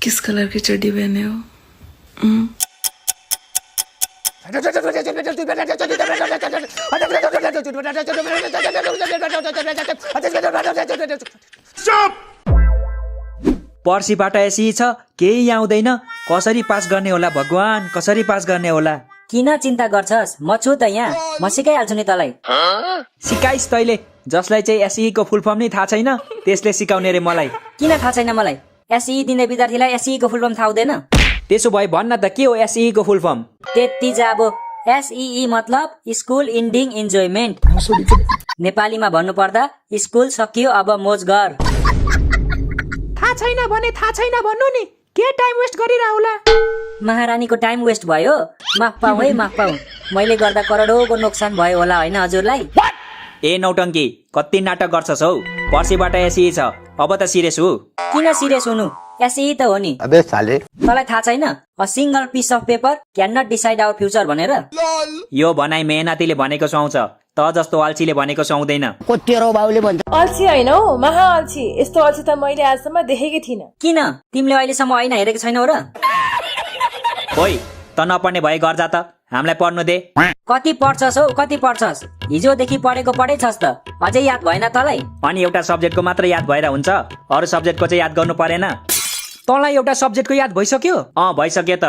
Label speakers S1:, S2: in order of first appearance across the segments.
S1: Kiss colour की चड्डी पहने हो?
S2: पर्सिबाट एसी छ, केही आउँदैन। कसरी पास गर्ने होला भगवान, कसरी पास गर्ने होला?
S3: किन चिन्ता गर्छस्? म छु त यहाँ, म सिकाइहाल्छु नि तँलाई।
S2: सिकाइस् तैले, जसलाई चाहिँ एसई को फुल फर्म नै थाहा छैन त्यसले सिकाउने रे मलाई।
S3: किन थाहा छैन मलाई? एसई दिने विद्यार्थीलाई एसई को फुल फर्म थाहा हुँदैन?
S2: त्यसो भए भन्न त के हो एसई को फुल फर्म?
S3: त्यति जाबो। एसई मतलब स्कुल इन्डिङ इन्जोयमेन्ट। नेपालीमा भन्नु पर्दा स्कुल सकियो अब मोज गर।
S4: थाहा छैन भने थाहा छैन भन्नु नि, के टाइम वेस्ट गरिरहला?
S3: महारानीको टाइम वेस्ट भयो। माफ पाऊ है, माफ पाऊ। मैले गर्दा करोडौँको नोक्सान भयो होला होइन हजुरलाई?
S2: ए नौटङ्की, कति नाटक गर्छस् हौ? पर्सिबाट एसई छ, अब त सिरियस हो।
S3: किन सिरियस हुनु? एसई त हो नि।
S5: अबे साले,
S3: तँलाई थाहा छैन a single piece of paper can not decide our future भनेर?
S2: यो भनाइ मेहनतीले भनेको सुहाउँछ, त जस्तो अल्छीले भनेको सुहाउँदैन।
S5: तेरो बाउले भन्छ
S6: अल्छी होइन हौ, महा अल्छी। यस्तो अल्छी त मैले आजसम्म देखेकै थिइनँ।
S3: किन तिमीले अहिलेसम्म ऐना हेरेको छैनौ र?
S2: ओइ, त नपढ्ने भए घर जा त, हामीलाई पढ्नु दे।
S3: कति पढ्छस् हौ, कति पढ्छस्? हिजोदेखि पढेको पढेछस् त, अझै याद भएन तँलाई?
S2: अनि एउटा सब्जेक्टको मात्र याद भएर हुन्छ, अरू सब्जेक्टको चाहिँ याद गर्नु परेन? तँलाई एउटा सब्जेक्टको याद भइसक्यो? भइसक्यो त।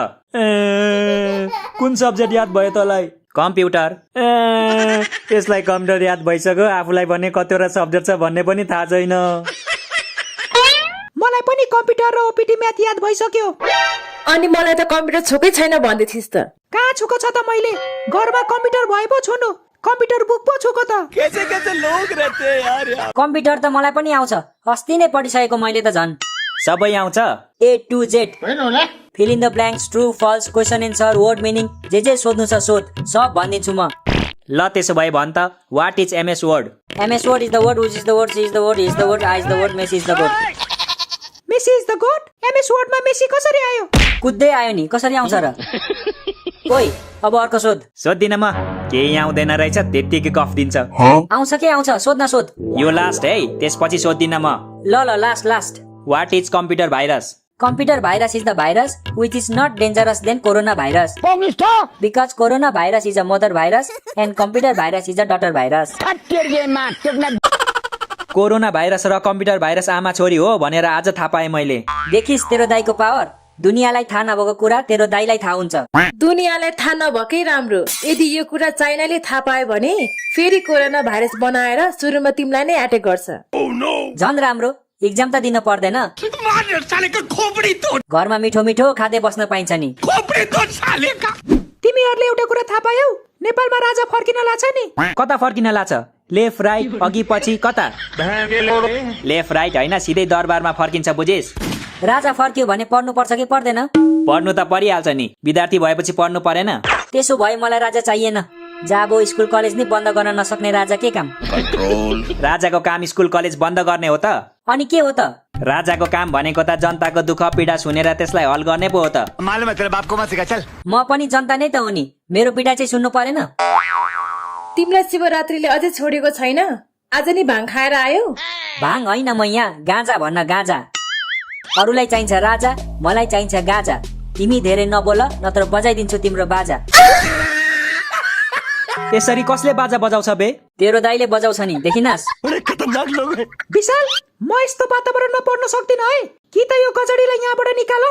S2: कुन सब्जेक्ट याद भयो तँलाई? कम्प्युटर। यसलाई कम्प्युटर याद भइसक्यो, आफूलाई भने कतिवटा सब्जेक्ट छ भन्ने पनि थाहा छैन।
S4: मलाई पनि कम्प्युटर र ओपिटी म्याथ याद भइसक्यो।
S6: अनि मलाई त कम्प्युटर छोकै छैन भन्दै थिइस् त।
S4: कहाँ छुको छ त मैले? घरमा कम्प्युटर भए पो छुनु, कम्प्युटर बुक पो छुको त।
S3: कम्प्युटर त मलाई पनि आउँछ, अस्ति नै पढिसकेको मैले त झन्।
S2: सबै आउँछ?
S3: A to Z। Fill in the blanks, true false, question answer, word meaning, जे सोध्नु छ सोध, सब भनिदिन्छु म।
S2: ल त्यसो भए भन् त, what is MS word?
S3: MS word is the word, which is the word, C is the word, is the word, I is the word, Messi is the word.
S4: Messi is the god? MS वर्डमा मेसी कसरी आयो?
S3: कुद्दै आयो नि, कसरी आउँछ र? ओइ, अब अर्को सोध।
S2: सोध्दिन म, केही आउँदैन रहेछ, त्यत्तिकै गफ दिन्छ।
S3: आउँछ के आउँछ, सोध्न सोध।
S2: यो लास्ट है, त्यसपछि सोध्दिन म।
S3: ल last.
S2: What is computer virus?
S3: Computer virus is the virus which is not dangerous than coronavirus. Because coronavirus is a mother virus and computer virus is a daughter virus.
S2: Corona virus र computer virus आमा छोरी हो भनेर आज थाहा पाएँ मैले।
S3: देखिस् तेरो दाइको पावर? दुनियाँलाई थाहा नभएको कुरा तेरो दाइलाई थाहा हुन्छ।
S6: दुनियाँलाई थाहा नभएकै राम्रो। यदि यो कुरा चाइनाले थाहा पायो भने फेरि कोरोना भाइरस बनाएर सुरुमा तिमीलाई नै एटेक गर्छ।
S3: झन् राम्रो, एक्जाम त दिन पर्दैन। घरमा मिठो मिठो खाँदै बस्न पाइन्छ नि।
S4: तिमीहरूले एउटा कुरा थाहा पायौ? नेपालमा राजा फर्किन लाग्छ नि।
S2: कता फर्किन लाग्छ? लेफ्ट राइट, अघि पछि, कता? लेफ्ट राइट होइन, सिधै दरबारमा फर्किन्छ, बुझिस्?
S3: राजा फर्कियो भने पढ्नु पर्छ कि पर्दैन?
S2: पढ्नु त परिहाल्छ नि, विद्यार्थी भएपछि पढ्नु परेन?
S3: त्यसो भए मलाई राजा चाहिएन। जाबो स्कुल कलेज नै बन्द गर्न नसक्ने राजा के काम?
S2: राजाको काम स्कुल कलेज बन्द गर्ने हो त?
S3: अनि के हो त?
S2: राजाको काम भनेको त जनताको दुःख पीडा सुनेर त्यसलाई हल गर्ने पो हो त।
S5: मालूम है तेरे बाप को मत सिखा, चल।
S3: म पनि जनता नै त हो नि, मेरो पीडा चाहिँ सुन्नु परेन?
S6: तिमीलाई शिवरात्रिले अझै छोडेको छैन? आज नि भाङ खाएर आयो?
S3: भाङ होइन म यहाँ गाँजा भन्न, गाँजा। अरूलाई चाहिन्छ राजा, मलाई चाहिन्छ गाँजा। तिमी धेरै नबोल नत्र बजाइदिन्छु तिम्रो बाजा।
S2: यसरी कसले बाजा बजाउँछ बे?
S3: तेरो दाइले बजाउँछ नि, देखिनास्?
S4: विशाल, म यस्तो वातावरणमा पढ्न सक्दिन है। कि त यो गजडीलाई यहाँबाट निकाल,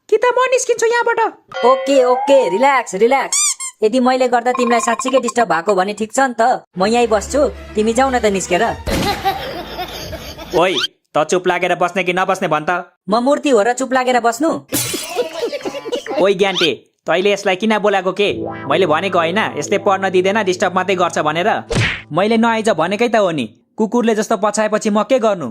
S4: कि त म निस्किन्छु यहाँबाट।
S3: Okay relax. यदि मैले गर्दा तिमीलाई साँच्चीकै डिस्टर्ब भएको भने ठिक छ नि त, म यहीँ बस्छु, तिमी जाऊ न त निस्केर।
S2: ओइ, त चुप लागेर बस्ने कि नबस्ने भन् त?
S3: म मूर्ति हो र चुप लागेर बस्नु?
S2: ओइ ज्ञान्टे, तैले यसलाई किन बोलाएको के? मैले भनेको होइन, यसले पढ्न दिँदैन, डिस्टर्ब मात्रै गर्छ भनेर। मैले नआइज भनेकै त हो नि, कुकुरले जस्तो पछाएपछि म के गर्नु?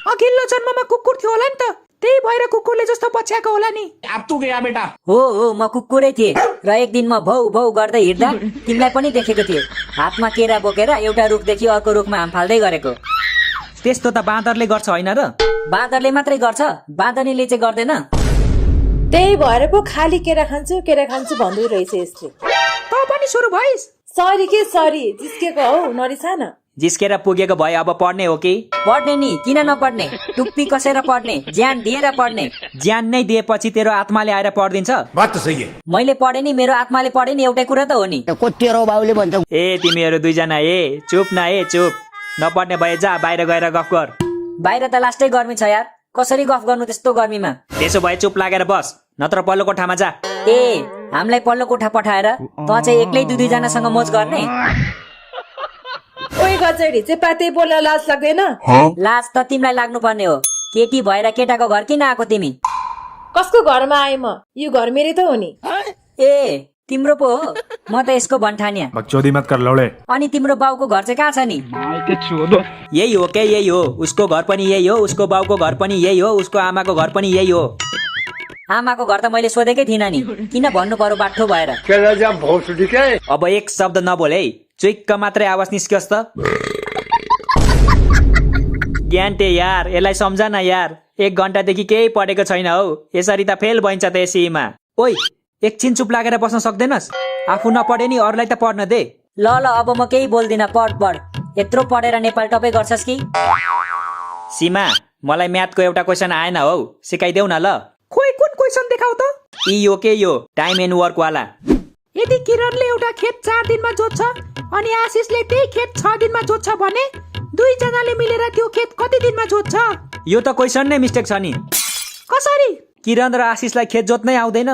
S4: अघिल्लो जन्ममा कुकुर थियो होला नि त, त्यही भएर कुकुरले जस्तो पछ्याएको होला नि।
S7: अब तू गया बेटा।
S3: हो म कुकुरै थिएँ र एक दिन म भौ भौ गर्दै हिँड्दा तिमीलाई पनि देखेको थिएँ, हातमा केरा बोकेर एउटा रुखदेखि अर्को रुखमा हाम फाल्दै गरेको।
S2: त्यस्तो त बाँदरले गर्छ होइन र?
S3: बाँदरले मात्रै गर्छ, बाँदरनीले चाहिँ गर्दैन।
S6: त्यही भएर पो खाली केरा खान्छु भन्दै रहेछ यसले।
S4: त पनि सुरु भइस्?
S6: सरी जिस्केको हौ, नरिसा न।
S2: जिस्केर पुगेको भए अब पढ्ने हो कि
S3: पढ्ने नि किन नपढ्ने टुप्पी कसेर पढ्ने ज्यान दिएर पढ्ने
S2: ज्यान नै दिएपछि तेरो आत्माले आएर पढिदिन्छ
S1: बात तो सही है।
S3: मैले पढे नि मेरो आत्माले पढे नि एउटै कुरा त हो नि
S5: को तेरो बाउले भन्छ
S2: ए तिमीहरू दुईजना चुप न चुप नपढ्ने भए जा बाहिर गएर गफ गर
S3: बाहिर त लास्टै गर्मी छ यार कसरी गफ गर्नु त्यस्तो गर्मीमा
S2: त्यसो भए चुप लागेर बस नत्र पल्लो कोठामा जा
S3: ए हामीलाई पल्लो कोठा पठाएर त चाहिँ एक्लै दुई दुईजनासँग मोज गर्ने
S6: ओइ गजडी चाहिँ पातै बोल्न लाज लाग्दैन
S3: लाज त तिमीलाई लाग्नु पर्ने हो केटी भएर केटाको घर किन आएको तिमी
S6: कसको घरमा आए म यो घर मेरै त हो नि
S3: ए तिम्रो पो हो म त यसको भन्ठानिया
S1: बकचोदी मत कर लौड़े।
S3: अनि तिम्रो बाउको घर चाहिँ कहाँ छ नि
S2: यही हो के यही हो उसको घर पनि यही हो उसको बाउको घर पनि यही हो उसको आमाको घर पनि यही हो
S3: आमाको घर त मैले सोधेकै थिइनँ नि किन भन्नु पर्यो बाठो भएर
S2: अब एक शब्द नबोल है चुइक्क मात्रै आवाज निस्कियोस् त ज्ञानटे यार यसलाई सम्झ न यार 1 घण्टादेखि केही पढेको छैन हौ यसरी त फेल भइन्छ त एसीमा ओइ एकछिन चुप लागेर बस्न सक्दैनस् आफू नपढे नि अरूलाई त पढ्न दे
S3: ल अब म केही बोल्दिन पढ यत्रो पढेर नेपाल टपै गर्छस् कि
S2: सीमा मलाई म्याथको एउटा क्वेसन आएन हौ सिकाइदेऊ न ल
S4: खोइ कुन क्वेसन देखाउ त
S2: यो टाइम एन्ड वर्क वाला
S4: यदि किरणले एउटा खेत 4 दिनमा जोत्छ अनि आशिषले त्यही खेत 6 दिनमा जोत्छ भने दुई जनाले मिलेर त्यो खेत कति दिनमा जोत्छ
S2: यो त क्वेसन नै मिस्टेक छ नि
S4: कसरी
S2: किरण र आशिषलाई खेत जोत्नै आउँदैन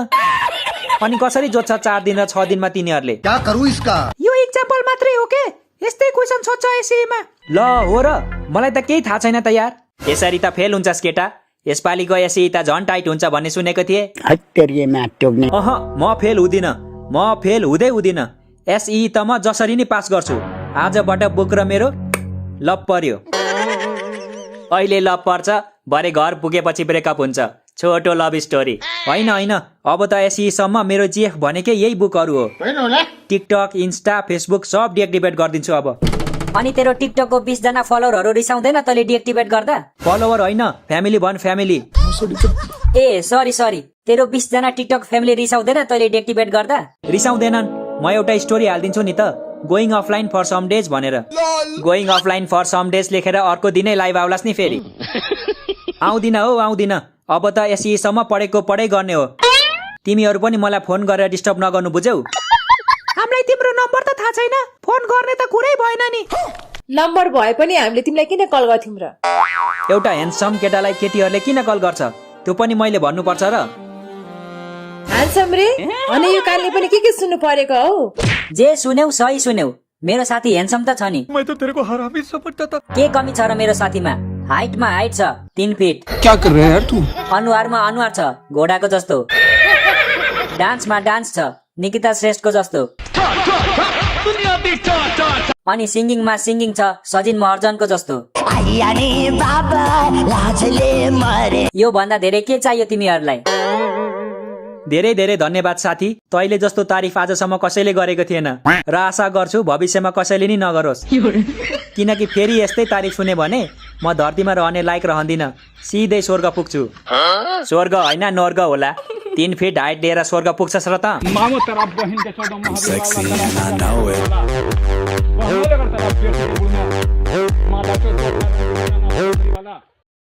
S2: अनि कसरी जोत्छ 4 दिन र 6 दिनमा तिनीहरूले
S5: क्या करूं इसका
S4: यो एक्जाम्पल मात्रै हो के यस्तै क्वेसन सोध्छ एसीमा
S2: ल हो र मलाई त केही थाहा छैन त यार यसरी त फेल हुन्छस् केटा यसपालिको एसी त झन् टाइट हुन्छ भन्ने सुनेको थिएँ
S5: हत्तेरिए म्याथ टोक्ने
S2: म फेल हुँदिन म फेल हुँदैन एसई त म जसरी नै पास गर्छु आजबाट बुक र मेरो लप पर्यो अहिले लप पर्छ भरे घर पुगेपछि ब्रेकअप हुन्छ छोटो लभ स्टोरी होइन अब त एसई सम्म मेरो जिएफ भनेकै यही बुकहरू हो टिकटक इन्स्टा फेसबुक सब डिएक्टिभेट गरिदिन्छु अब
S3: अनि तेरो टिकटकको 20 जना फलोअरहरू रिसाउँदैन तैले डिएक्टिभेट गर्दा
S2: फलोवर होइन फ्यामिली भन फ्यामिली
S3: ए सरी तेरो 20 जना टिकटक फ्यामिली रिसाउँदैन तैले डिएक्टिभेट गर्दा
S2: रिसाउँदैनन् म एउटा स्टोरी हालिदिन्छु नि त going offline for some days भनेर going offline for some days लेखेर अर्को दिनै लाइभ आउलास् नि फेरि आउँदिन अब त एसईसम्म पढेको पढाइ गर्ने हो तिमीहरू पनि मलाई फोन गरेर डिस्टर्ब नगर्नु बुझ्यौ
S4: हामीलाई तिम्रो नम्बर त थाहा छैन फोन गर्ने त कुरै भएन नि
S6: नम्बर भए पनि हामीले तिमीलाई किन कल गर्थ्यौं र
S2: एउटा ह्यान्डसम केटालाई केटीहरूले किन कल गर्छ त्यो पनि मैले भन्नुपर्छ र
S6: ह्यान्डसम रे अनि यो कानले पनि के सुन्नु परेको हौ
S3: जे सुन्यौ सही सुन्यौ मेरो साथी ह्यान्डसम त छ नि
S1: मैं तो तेरे को हरामी समझता था।
S3: के कमी छ र मेरो साथीमा हाइटमा हाइट छ 3 फिट
S1: क्या कर रहे हैं यार तू?
S3: अनुहारमा अनुहार छ घोडाको जस्तो डान्समा डान्स छ निकिता श्रेष्ठको जस्तो अनि सिंगिङमा सिंगिङ छ सजिन महर्जनको जस्तो यो भन्दा धेरै के चाहियो तिमीहरूलाई
S2: धेरै धेरै धन्यवाद साथी तैले जस्तो तारिफ आजसम्म कसैले गरेको थिएन र आशा गर्छु भविष्यमा कसैले नि नगरोस् किनकि फेरि यस्तै तारिफ सुने भने म धरतीमा रहने लायक रहँदिन सिधै स्वर्ग पुग्छु स्वर्ग होइन नर्ग होला 3 फिट हाइट लिएर स्वर्ग पुग्छस् र त
S7: Sexy and I know it.